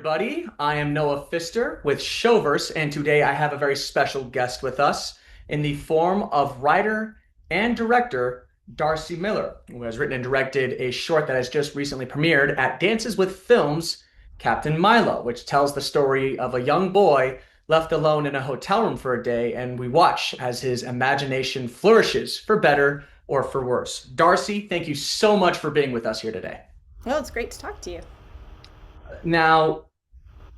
everybody. I am Noah Pfister with Showverse, and today I have a very special guest with us in the form of writer and director Darcy Miller, who has written and directed a short that has just recently premiered at Dances with Film's Captain Milo, which tells the story of a young boy left alone in a hotel room for a day, and we watch as his imagination flourishes for better or for worse. Darcy, thank you so much for being with us here today. Well, it's great to talk to you. Now,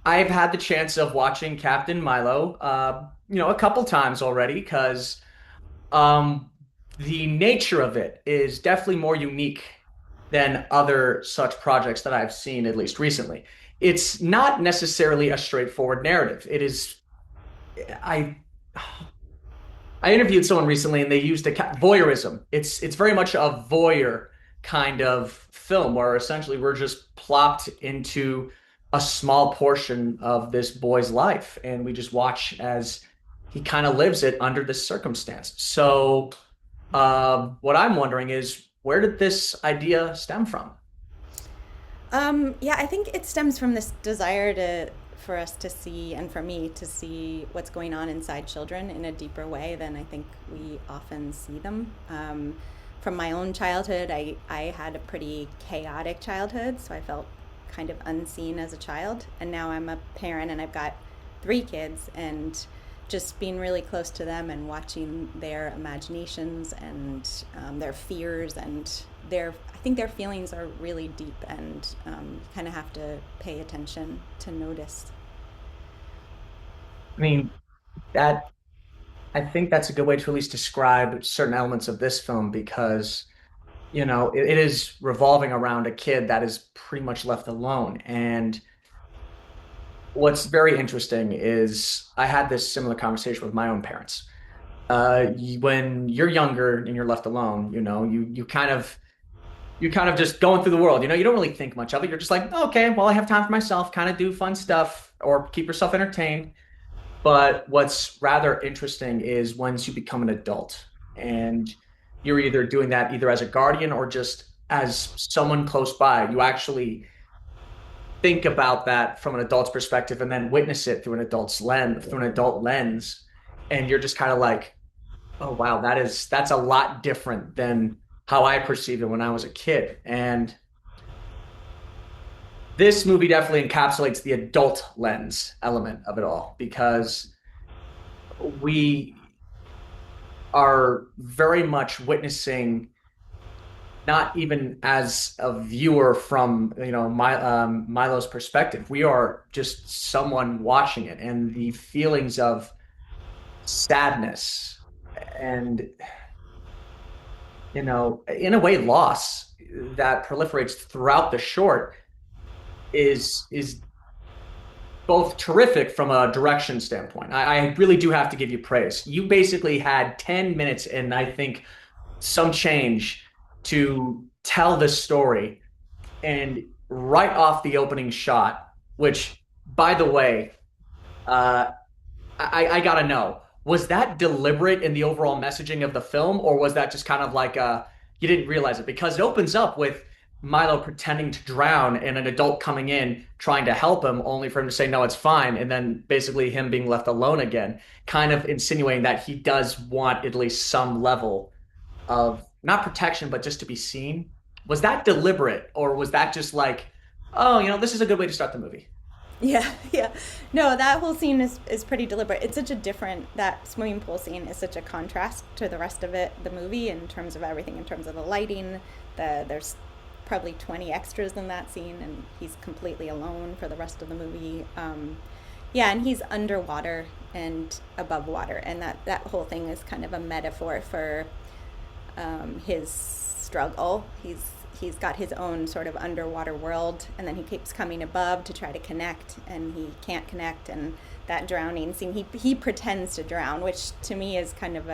I've had the chance of watching Captain Milo, a couple times already because um, the nature of it is definitely more unique than other such projects that I've seen, at least recently. It's not necessarily a straightforward narrative. It is, I, I interviewed someone recently and they used voyeurism. It's very much a voyeur kind of film where essentially we're just plopped into a small portion of this boy's life and we just watch as he kind of lives it under this circumstance. So, what I'm wondering is where did this idea stem from? Yeah, I think it stems from this desire for us to see and for me to see what's going on inside children in a deeper way than I think we often see them. From my own childhood, I had a pretty chaotic childhood, so I felt kind of unseen as a child. And now I'm a parent and I've got three kids, and just being really close to them and watching their imaginations and their fears and I think their feelings are really deep, and kind of have to pay attention to notice. I mean, that I think that's a good way to at least describe certain elements of this film because, it is revolving around a kid that is pretty much left alone. And what's very interesting is I had this similar conversation with my own parents. When you're younger and you're left alone, you kind of just going through the world. You don't really think much of it. You're just like, okay, well, I have time for myself, kind of do fun stuff or keep yourself entertained. But what's rather interesting is once you become an adult and you're either doing that either as a guardian or just as someone close by, you actually think about that from an adult's perspective and then witness it through an adult lens. And you're just kind of like, oh wow, that's a lot different than how I perceived it when I was a kid. And this movie definitely encapsulates the adult lens element of it all because we are very much witnessing not even as a viewer from Milo's perspective. We are just someone watching it, and the feelings of sadness and in a way loss that proliferates throughout the short is both terrific from a direction standpoint. I really do have to give you praise. You basically had 10 minutes and I think some change to tell this story. And right off the opening shot, which, by the way, uh, I gotta know, was that deliberate in the overall messaging of the film, or was that just kind of like you didn't realize it? Because it opens up with Milo pretending to drown and an adult coming in trying to help him, only for him to say, no, it's fine. And then basically him being left alone again, kind of insinuating that he does want at least some level of not protection, but just to be seen. Was that deliberate, or was that just like, oh, this is a good way to start the movie? Yeah, yeah. No, that whole scene is pretty deliberate. It's such a that swimming pool scene is such a contrast to the rest of the movie in terms of everything, in terms of the lighting. There's probably 20 extras in that scene, and he's completely alone for the rest of the movie. Yeah, and he's underwater and above water, and that whole thing is kind of a metaphor for his struggle. He's got his own sort of underwater world, and then he keeps coming above to try to connect, and he can't connect. And that drowning scene, he pretends to drown, which to me is kind of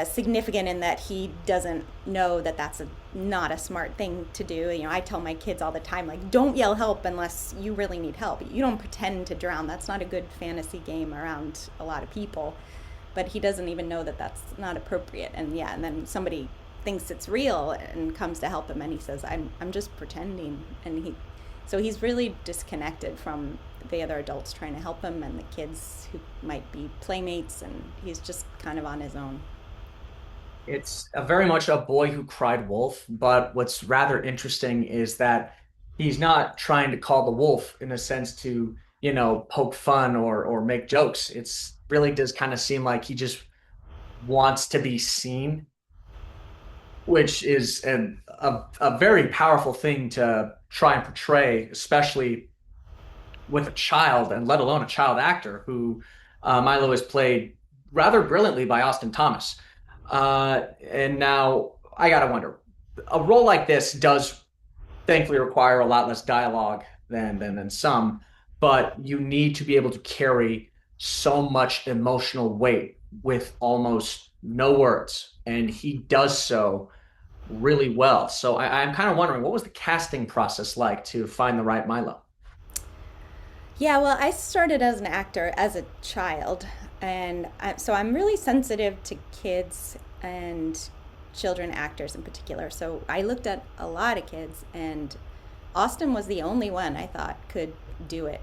significant in that he doesn't know that that's not a smart thing to do. I tell my kids all the time, like, don't yell help unless you really need help. You don't pretend to drown. That's not a good fantasy game around a lot of people. But he doesn't even know that that's not appropriate. And yeah, and then somebody thinks it's real and comes to help him, and he says, I'm just pretending. And So he's really disconnected from the other adults trying to help him and the kids who might be playmates, and he's just kind of on his own. It's a very much a boy who cried wolf, but what's rather interesting is that he's not trying to call the wolf in a sense to, poke fun or make jokes. It's really does kind of seem like he just wants to be seen, which is a very powerful thing to try and portray, especially with a child, and let alone a child actor who Milo is played rather brilliantly by Austin Thomas. And now I gotta wonder, a role like this does thankfully require a lot less dialogue than some, but you need to be able to carry so much emotional weight with almost no words, and he does so really well. So I'm kind of wondering, what was the casting process like to find the right Milo? Yeah, well, I started as an actor as a child, and so I'm really sensitive to kids and children actors in particular. So I looked at a lot of kids, and Austin was the only one I thought could do it.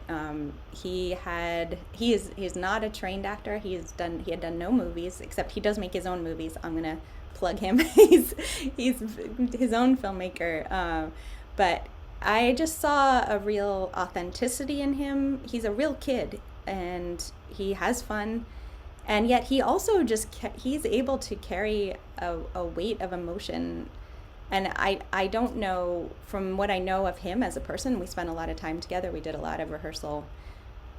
He's not a trained actor. He had done no movies, except he does make his own movies. I'm gonna plug him. He's his own filmmaker, but I just saw a real authenticity in him. He's a real kid, and he has fun, and yet he also he's able to carry a weight of emotion. And I don't know, from what I know of him as a person, we spent a lot of time together, we did a lot of rehearsal.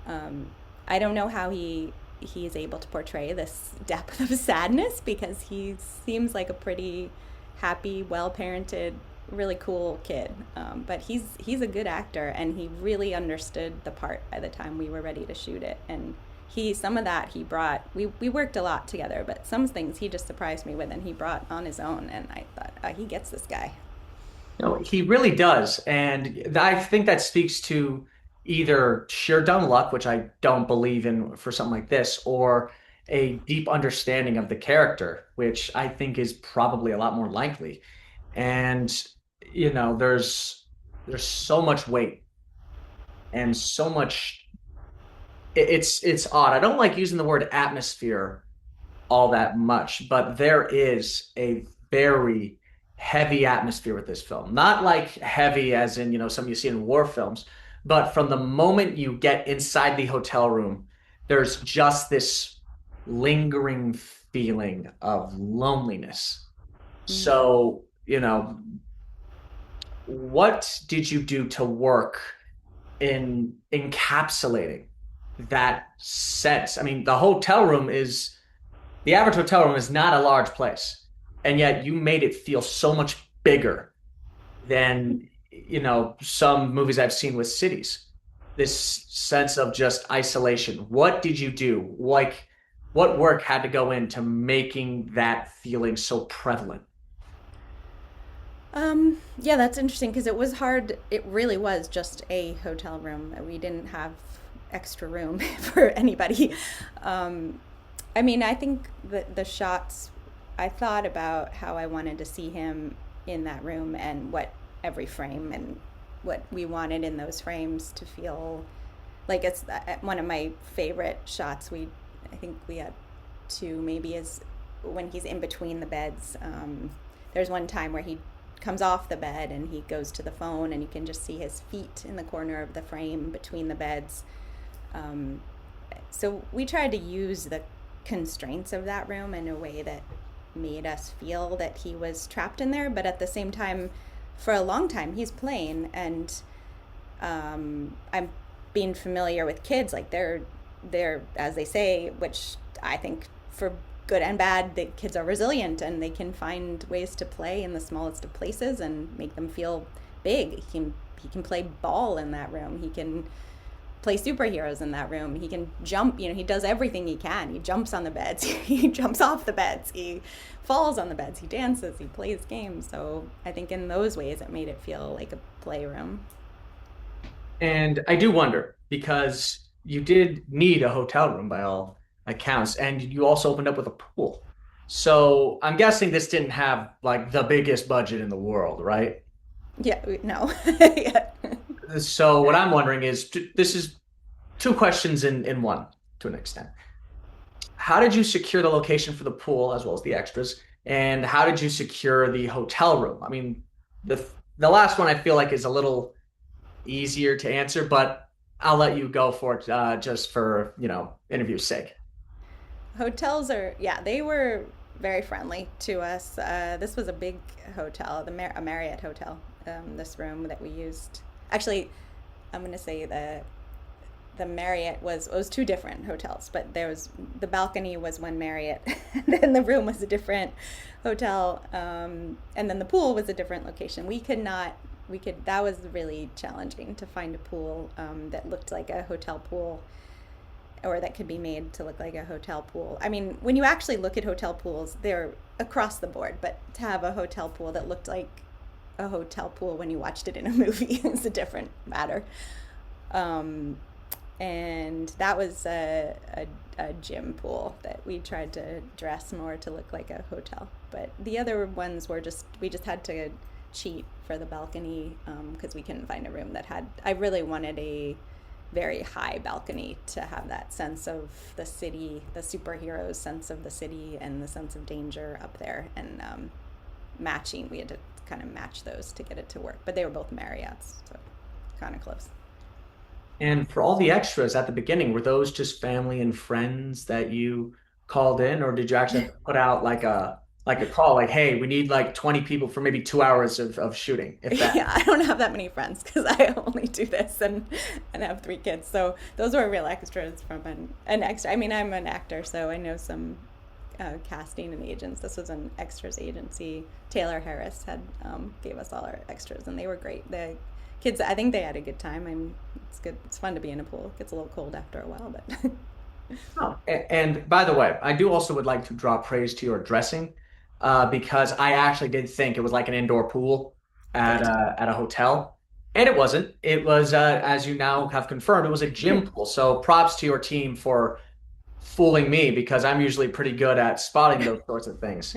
I don't know how he is able to portray this depth of sadness, because he seems like a pretty happy, well parented, really cool kid. But he's a good actor, and he really understood the part by the time we were ready to shoot it. And some of that he brought. We worked a lot together, but some things he just surprised me with, and he brought on his own. And I thought, oh, he gets this guy. No, he really does. And I think that speaks to either sheer dumb luck, which I don't believe in for something like this, or a deep understanding of the character, which I think is probably a lot more likely. And, there's so much weight and so much it's odd. I don't like using the word atmosphere all that much, but there is a very heavy atmosphere with this film. Not like heavy as in, some you see in war films, but from the moment you get inside the hotel room, there's just this lingering feeling of loneliness. Mm. So, what did you do to work in encapsulating that sense? I mean, the average hotel room is not a large place, and yet you made it feel so much bigger than, some movies I've seen with cities. This sense of just isolation. What did you do? Like, what work had to go into making that feeling so prevalent? Yeah, that's interesting, because it was hard. It really was just a hotel room. We didn't have extra room for anybody. Um, I mean, I think the shots, I thought about how I wanted to see him in that room, and what every frame and what we wanted in those frames to feel like. It's one of my favorite shots. I think we had two maybe, is when he's in between the beds. There's one time where he comes off the bed and he goes to the phone, and you can just see his feet in the corner of the frame between the beds. Um, so we tried to use the constraints of that room in a way that made us feel that he was trapped in there, but at the same time, for a long time, he's playing. And I'm being familiar with kids, like they're, as they say, which I think for good and bad, the kids are resilient, and they can find ways to play in the smallest of places and make them feel big. He can play ball in that room. He can play superheroes in that room. He can jump. He does everything he can. He jumps on the beds. He jumps off the beds. He falls on the beds. He dances. He plays games. So I think in those ways, it made it feel like a playroom. And I do wonder, because you did need a hotel room by all accounts, and you also opened up with a pool. So I'm guessing this didn't have like the biggest budget in the world, right? Yeah, no. Yeah. So what I'm wondering is this is two questions in one to an extent. How did you secure the location for the pool as well as the extras? And how did you secure the hotel room? I mean, the last one I feel like is a little easier to answer, but I'll let you go for it just for, interview's sake. Hotels are, yeah, they were very friendly to us. This was a big hotel, a Marriott hotel. This room that we used, actually, I'm going to say the Marriott was two different hotels, but there was the balcony was one Marriott, and then the room was a different hotel, and then the pool was a different location. We could that was really challenging to find a pool that looked like a hotel pool, or that could be made to look like a hotel pool. I mean, when you actually look at hotel pools, they're across the board, but to have a hotel pool that looked like a hotel pool when you watched it in a movie is a different matter. Um, and that was a gym pool that we tried to dress more to look like a hotel. But the other ones were we just had to cheat for the balcony because we couldn't find a room that had. I really wanted a very high balcony to have that sense of the city, the superheroes sense of the city, and the sense of danger up there. And matching, we had to kind of match those to get it to work. But they were both Marriotts, so kind of close. And for all the extras at the beginning, were those just family and friends that you called in, or did you actually have to put out like a call, like, hey, we need like 20 people for maybe 2 hours of shooting, if that? Yeah, I don't have that many friends because I only do this and have three kids. So those were real extras from an extra. I mean, I'm an actor, so I know some casting and agents. This was an extras agency. Taylor Harris had gave us all our extras, and they were great. The kids, I think they had a good time. I mean, it's good. It's fun to be in a pool. It gets a little cold after a while, but Oh, and by the way, I do also would like to draw praise to your dressing, because I actually did think it was like an indoor pool at good. a hotel, and it wasn't. It was, as you now have confirmed, it was a gym pool. So props to your team for fooling me because I'm usually pretty good at spotting those sorts of things.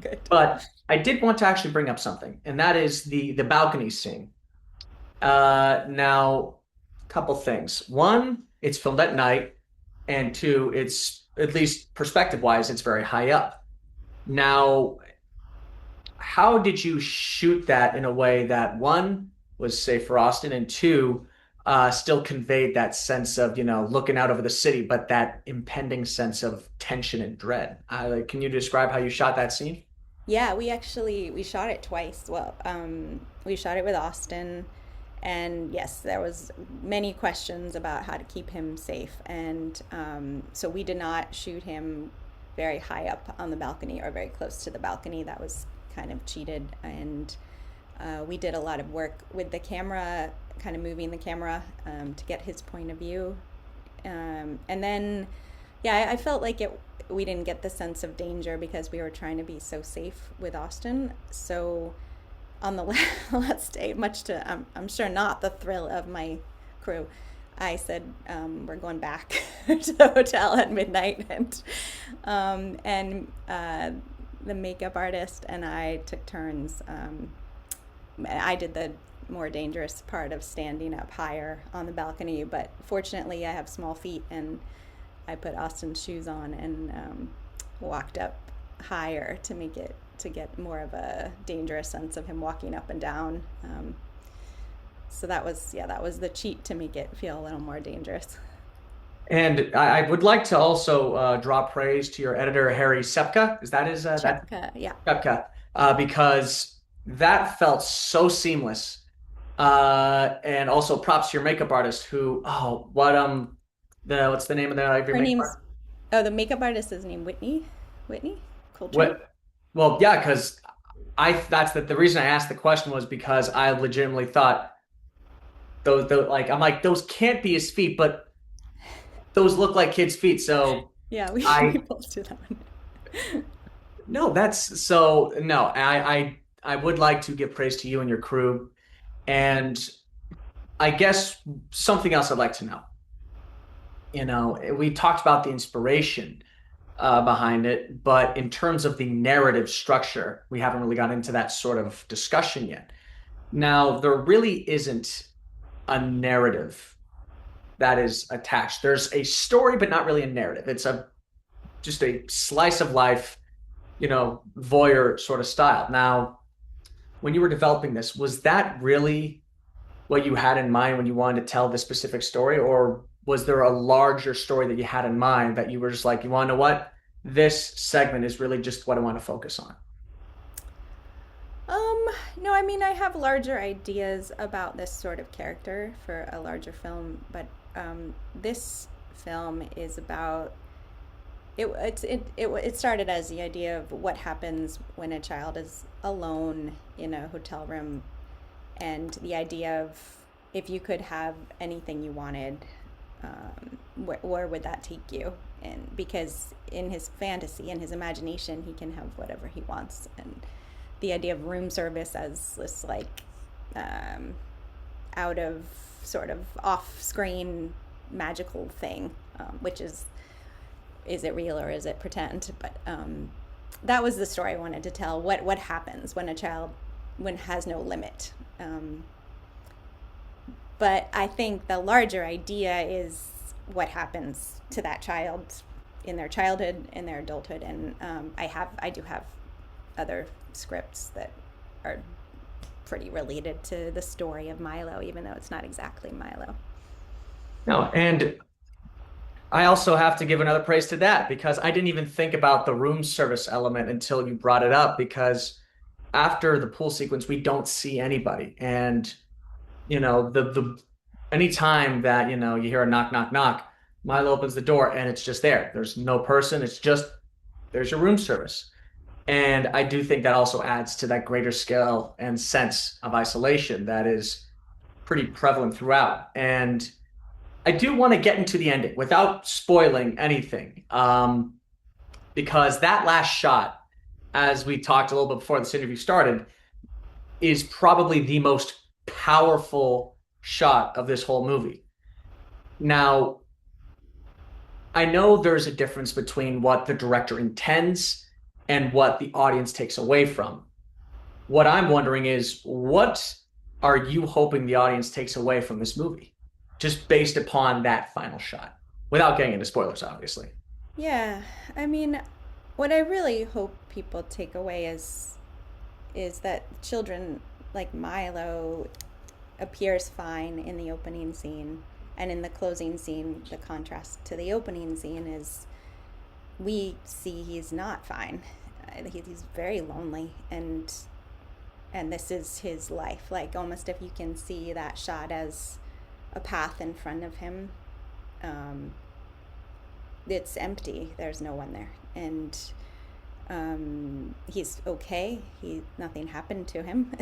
Good. But I did want to actually bring up something, and that is the balcony scene. Now, a couple things. One, it's filmed at night, and two, it's at least perspective wise, it's very high up. Now, how did you shoot that in a way that one was safe for Austin, and two, still conveyed that sense of, looking out over the city, but that impending sense of tension and dread? Can you describe how you shot that scene? Yeah, we shot it twice. Well, we shot it with Austin, and yes, there was many questions about how to keep him safe, and so we did not shoot him very high up on the balcony or very close to the balcony. That was kind of cheated, and we did a lot of work with the camera, kind of moving the camera to get his point of view, and then yeah, I felt like it. We didn't get the sense of danger because we were trying to be so safe with Austin. So on the last day, much to I'm sure not the thrill of my crew, I said we're going back to the hotel at midnight, and the makeup artist and I took turns. I did the more dangerous part of standing up higher on the balcony, but fortunately I have small feet, and I put Austin's shoes on and walked up higher to get more of a dangerous sense of him walking up and down. So that was the cheat to make it feel a little more dangerous. And I would like to also draw praise to your editor, Harry Sepka. Is that his that Chepka, yeah. Sepka? Because that felt so seamless. And also props to your makeup artist who, oh, what's the name of your Her makeup name's artist? the makeup artist is named Whitney. Whitney Coltrane. What? Well, yeah, because that's the reason I asked the question was because I legitimately thought those like I'm like those can't be his feet, but those look like kids' feet. So Yeah, we we I both do that one. no, that's so no. I would like to give praise to you and your crew, and I guess something else I'd like to know. We talked about the inspiration behind it, but in terms of the narrative structure, we haven't really got into that sort of discussion yet. Now, there really isn't. a narrative that is attached. There's a story, but not really a narrative. It's a just a slice of life, voyeur sort of style. Now, when you were developing this, was that really what you had in mind when you wanted to tell this specific story, or was there a larger story that you had in mind that you were just like, you want to know what? This segment is really just what I want to focus on. Um, no, I mean, I have larger ideas about this sort of character for a larger film, but this film is about it started as the idea of what happens when a child is alone in a hotel room, and the idea of if you could have anything you wanted, where would that take you? And because in his fantasy, in his imagination, he can have whatever he wants, and the idea of room service as this like um, out of sort of off screen magical thing, which is it real or is it pretend? But that was the story I wanted to tell. What happens when a child when has no limit? But I think the larger idea is what happens to that child in their childhood, in their adulthood, and I do have other scripts that are pretty related to the story of Milo, even though it's not exactly Milo. No, and I also have to give another praise to that because I didn't even think about the room service element until you brought it up because after the pool sequence, we don't see anybody. And, the anytime that, you hear a knock, knock, knock, Milo opens the door and it's just there. There's no person. It's just there's your room service. And I do think that also adds to that greater scale and sense of isolation that is pretty prevalent throughout. And I do want to get into the ending without spoiling anything, because that last shot, as we talked a little bit before this interview started, is probably the most powerful shot of this whole movie. Now, I know there's a difference between what the director intends and what the audience takes away from. What I'm wondering is, what are you hoping the audience takes away from this movie? Just based upon that final shot, without getting into spoilers, obviously. Yeah, I mean, what I really hope people take away is that children like Milo appears fine in the opening scene, and in the closing scene, the contrast to the opening scene is we see he's not fine. He's very lonely, and this is his life. Like almost if you can see that shot as a path in front of him, um, it's empty. There's no one there, and he's okay. He nothing happened to him,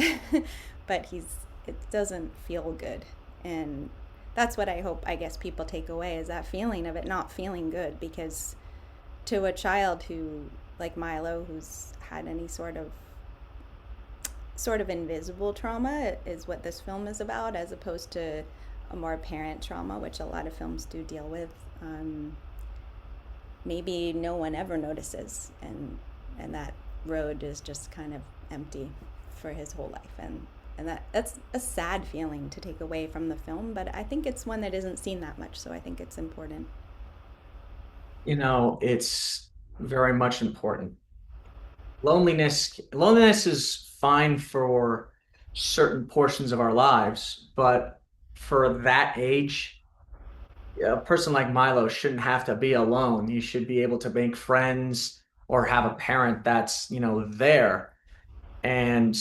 but it doesn't feel good, and that's what I hope. I guess people take away is that feeling of it not feeling good because to a child who like Milo who's had any sort of invisible trauma is what this film is about, as opposed to a more apparent trauma, which a lot of films do deal with. Maybe no one ever notices, and that road is just kind of empty for his whole life, and that's a sad feeling to take away from the film, but I think it's one that isn't seen that much, so I think it's important. It's very much important. Loneliness is fine for certain portions of our lives, but for that age, a person like Milo shouldn't have to be alone. You should be able to make friends or have a parent that's, there. And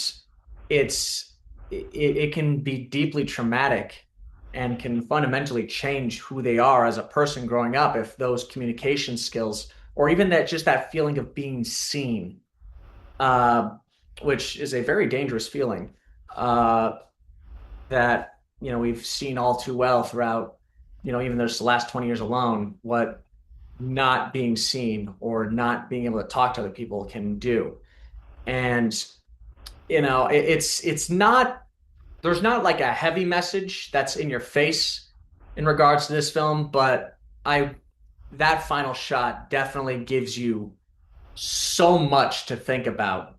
it can be deeply traumatic and can fundamentally change who they are as a person growing up if those communication skills or even that feeling of being seen, uh, which is a very dangerous feeling, uh, that we've seen all too well throughout, even this last 20 years alone, what not being seen or not being able to talk to other people can do. And it's not there's not like a heavy message that's in your face in regards to this film, but I that final shot definitely gives you so much to think about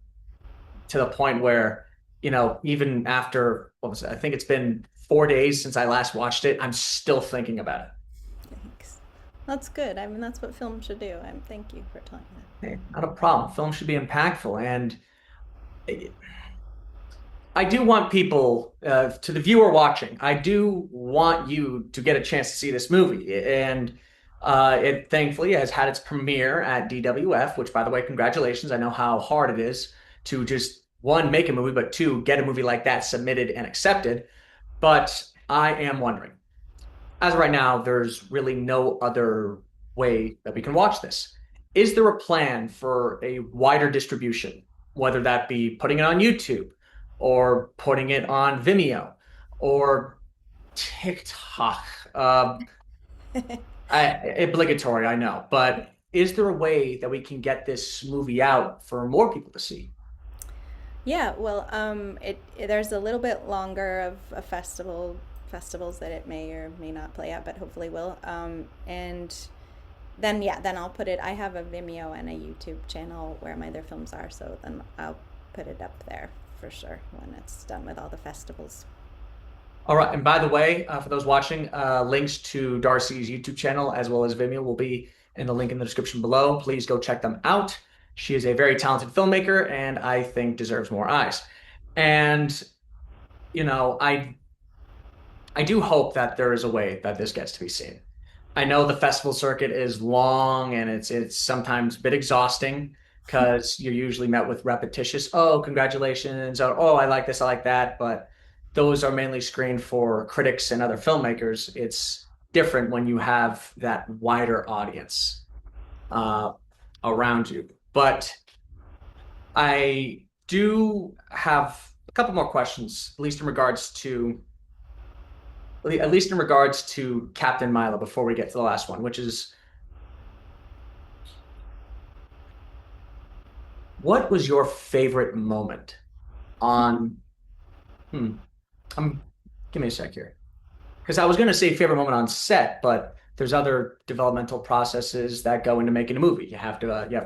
to the point where, even after what was it? I think it's been 4 days since I last watched it. I'm still thinking about it. Thanks. That's good. I mean, that's what film should do. Thank you for telling me Hey, not a problem. Film should be impactful. And I do want people, to the viewer watching, I do want you to get a chance to see this movie. And it thankfully has had its premiere at DWF, which, by the way, congratulations. I know how hard it is to just, one, make a movie, but two, get a movie like that submitted and accepted. But I am wondering, as of right now, there's really no other way that we can watch this. Is there a plan for a wider distribution, whether that be putting it on YouTube or putting it on Vimeo or TikTok? that. Obligatory, I know, but is there a way that we can get this movie out for more people to see? Yeah, well, there's a little bit longer of a festivals that it may or may not play at, but hopefully will. And then yeah, then I'll put it. I have a Vimeo and a YouTube channel where my other films are, so then I'll put it up there for sure when it's done with all the festivals. All right. And by the way, for those watching, links to Darcy's YouTube channel as well as Vimeo will be in the link in the description below. Please go check them out. She is a very talented filmmaker and I think deserves more eyes. And, I do hope that there is a way that this gets to be seen. I know the festival circuit is long and it's sometimes a bit exhausting because you're usually met with repetitious, oh, congratulations, or oh, I like this, I like that. But those are mainly screened for critics and other filmmakers. It's different when you have that wider audience uh, around you. But I do have a couple more questions, at least in regards to Captain Milo before we get to the last one, which is what was your favorite moment on hmm, give me a sec here. Because I was going to say favorite moment on set, but there's other developmental processes that go into making a movie. You have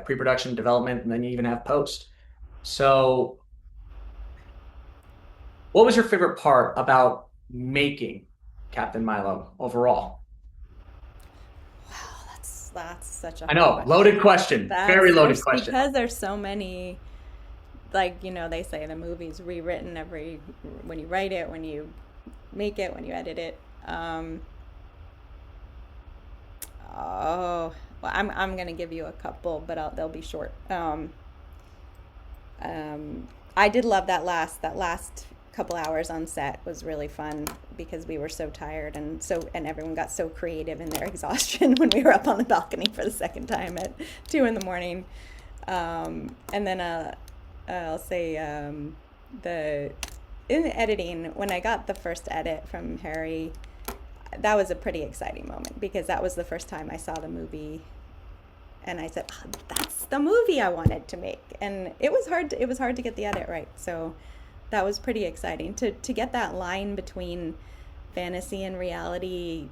pre-production, development, and then you even have post. So, what was your favorite part about making Captain Milo overall? Wow, that's such a I hard know, loaded question. question, very That's loaded there's question. because there's so many, like, they say the movie's rewritten every when you write it, when you make it, when you edit it. Oh, well, I'm gonna give you a couple, but they'll be short. I did love that last couple hours on set was really fun because we were so tired and everyone got so creative in their exhaustion when we were up on the balcony for the second time at 2 in the morning. And then I'll say the in the editing when I got the first edit from Harry, that was a pretty exciting moment because that was the first time I saw the movie and I said, oh, that's the movie I wanted to make. And it was hard to get the edit right. So that was pretty exciting to get that line between fantasy and reality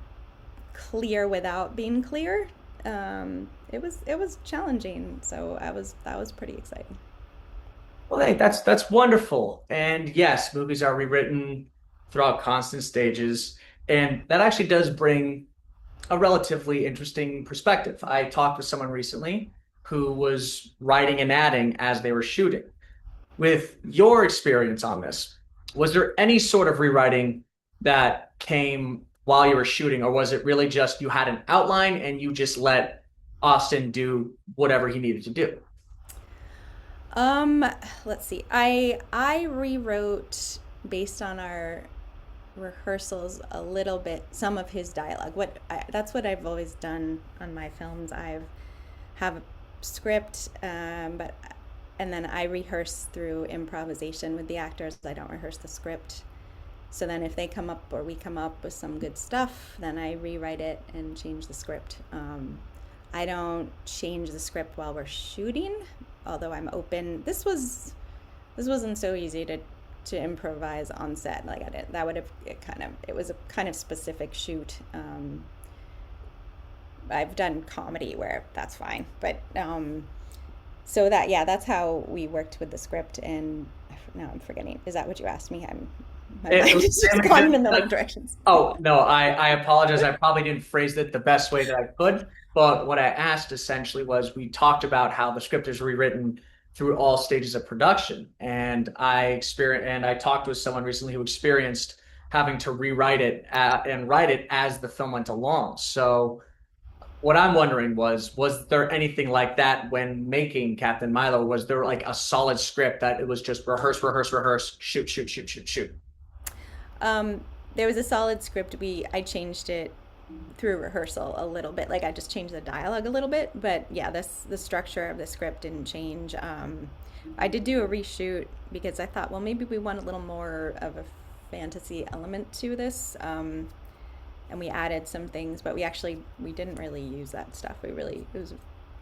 clear without being clear. It was challenging. So that was pretty exciting. Well, hey, that's wonderful. And yes, movies are rewritten throughout constant stages, and that actually does bring a relatively interesting perspective. I talked with someone recently who was writing and adding as they were shooting. With your experience on this, was there any sort of rewriting that came while you were shooting, or was it really just you had an outline and you just let Austin do whatever he needed to do? Um, let's see. I rewrote based on our rehearsals a little bit some of his dialogue. That's what I've always done on my films. I've have a script, but and then I rehearse through improvisation with the actors. I don't rehearse the script. So then if they come up or we come up with some good stuff, then I rewrite it and change the script. I don't change the script while we're shooting, although I'm open. This wasn't so easy to improvise on set. Like I did, that would have it was a kind of specific shoot. I've done comedy where that's fine, but so that's how we worked with the script. And now I'm forgetting. Is that what you asked me? I'm My It mind was has just mainly gone just in a million directions. oh, no, I apologize. I probably didn't phrase it the best way that I could. But what I asked essentially was we talked about how the script is rewritten through all stages of production. And I talked with someone recently who experienced having to rewrite it and write it as the film went along. So what I'm wondering was there anything like that when making Captain Milo? Was there like a solid script that it was just rehearse, rehearse, rehearse, shoot, shoot, shoot, shoot, shoot? Um, there was a solid script. I changed it through rehearsal a little bit. Like I just changed the dialogue a little bit, but yeah, the structure of the script didn't change. I did do a reshoot because I thought, well, maybe we want a little more of a fantasy element to this, and we added some things, but we didn't really use that stuff. It was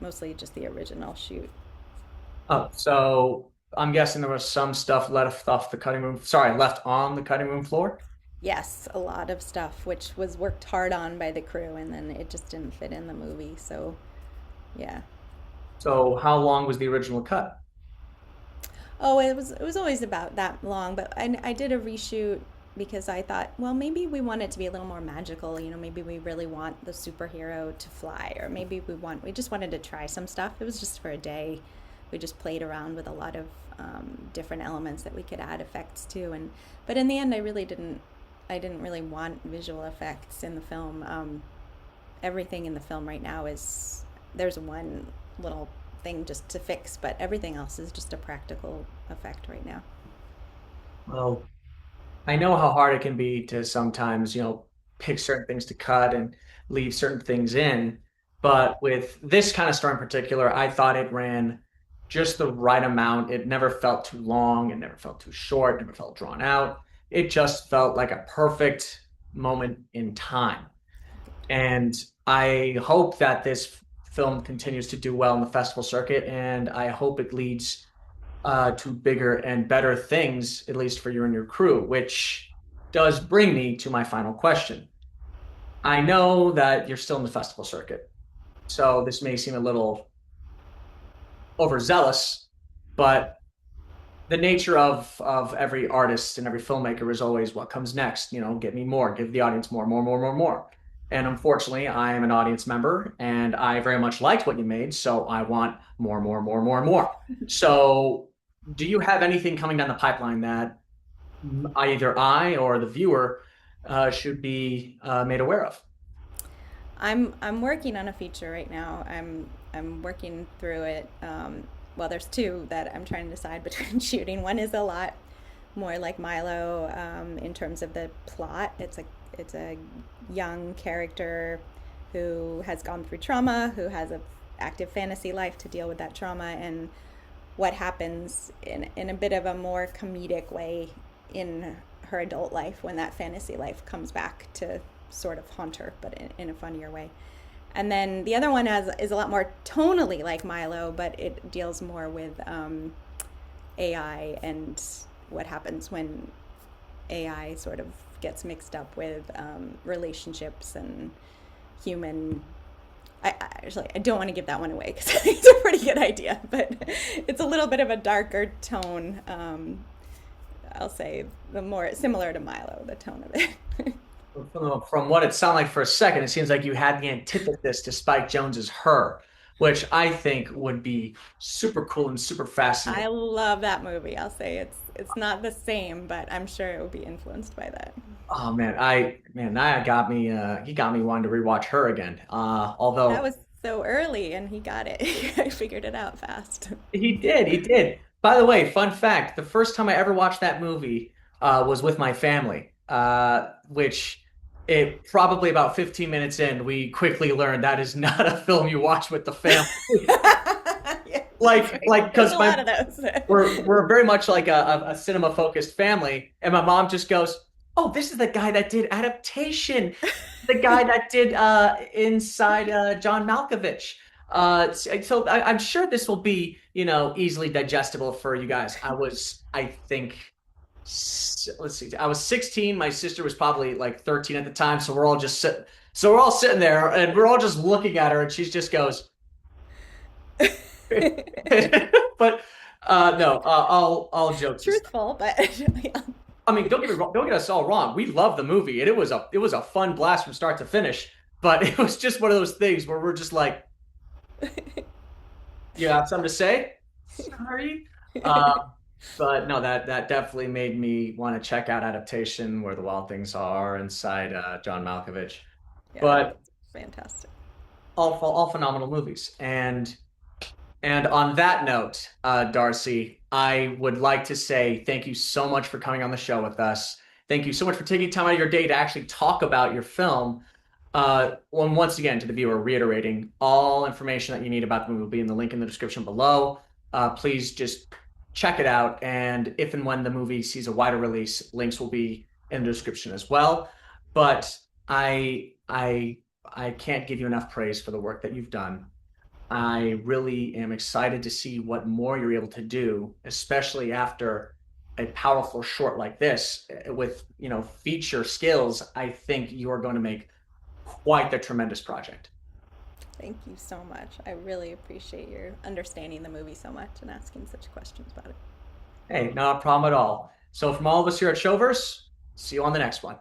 mostly just the original shoot. Oh, so I'm guessing there was some stuff left off the cutting room. Sorry, left on the cutting room floor. Yes, a lot of stuff which was worked hard on by the crew, and then it just didn't fit in the movie. So yeah. So how long was the original cut? Oh, it was always about that long, but I did a reshoot because I thought, well, maybe we want it to be a little more magical. You know, maybe we really want the superhero to fly, or maybe we just wanted to try some stuff. It was just for a day. We just played around with a lot of different elements that we could add effects to, and but in the end, I didn't really want visual effects in the film. Everything in the film right now is there's one little thing just to fix, but everything else is just a practical effect right now. Well, I know how hard it can be to sometimes, pick certain things to cut and leave certain things in. But with this kind of story in particular, I thought it ran just the right amount. It never felt too long. It never felt too short. Never felt drawn out. It just felt like a perfect moment in time. And I hope that this film continues to do well in the festival circuit, and I hope it leads to bigger and better things, at least for you and your crew, which does bring me to my final question. I know that you're still in the festival circuit, so this may seem a little overzealous, but the nature of every artist and every filmmaker is always what comes next. Get me more, give the audience more, more, more, more, more. And unfortunately, I am an audience member and I very much liked what you made, so I want more, more, more, more, more. So, do you have anything coming down the pipeline that either I or the viewer should be made aware of? I'm working on a feature right now. I'm working through it. Well, there's two that I'm trying to decide between shooting. One is a lot more like Milo in terms of the plot. It's a young character who has gone through trauma, who has a active fantasy life to deal with that trauma, and what happens in a bit of a more comedic way in her adult life when that fantasy life comes back to sort of haunt her, but in a funnier way. And then the other one is a lot more tonally like Milo, but it deals more with AI and what happens when AI sort of gets mixed up with relationships and human. I don't want to give that one away because it's a pretty good idea, but it's a little bit of a darker tone. I'll say the more similar to Milo, the tone of it. From what it sounded like for a second, it seems like you had the antithesis to Spike Jonze's Her, which I think would be super cool and super I fascinating. love that movie. I'll say it's not the same, but I'm sure it will be influenced by that. Oh man, Naya got me. He got me wanting to rewatch Her again. That Although was so early, and he got it. I figured it out fast. he did. By the way, fun fact: the first time I ever watched that movie was with my family. Which it probably about 15 minutes in, we quickly learned that is not a film you watch with the family. Yeah, that's Like, right. There's because a my lot of those. we're very much like a cinema focused family, and my mom just goes, "Oh, this is the guy that did Adaptation, the guy that did Inside John Malkovich." So I'm sure this will be, easily digestible for you guys. I think, let's see, I was 16. My sister was probably like 13 at the time, so we're all sitting there, and we're all just looking at her, and she just goes. But no, all jokes aside. Truthful, but yeah. I mean, don't get me wrong, don't get us all wrong. We love the movie, and it was a fun blast from start to finish. But it was just one of those things where we're just like, you have something to say? Sorry. Uh, but no, that definitely made me want to check out Adaptation, Where the Wild Things Are, inside John Malkovich. Yeah, But that's fantastic. all phenomenal movies. And on that note, Darcy, I would like to say thank you so much for coming on the show with us. Thank you so much for taking time out of your day to actually talk about your film. Once again, to the viewer, reiterating all information that you need about the movie will be in the link in the description below. Please just check it out. And if and when the movie sees a wider release, links will be in the description as well. But I can't give you enough praise for the work that you've done. I really am excited to see what more you're able to do, especially after a powerful short like this with, feature skills. I think you are going to make quite the tremendous project. Thank you so much. I really appreciate your understanding the movie so much and asking such questions about it. Hey, not a problem at all. So from all of us here at Showverse, see you on the next one.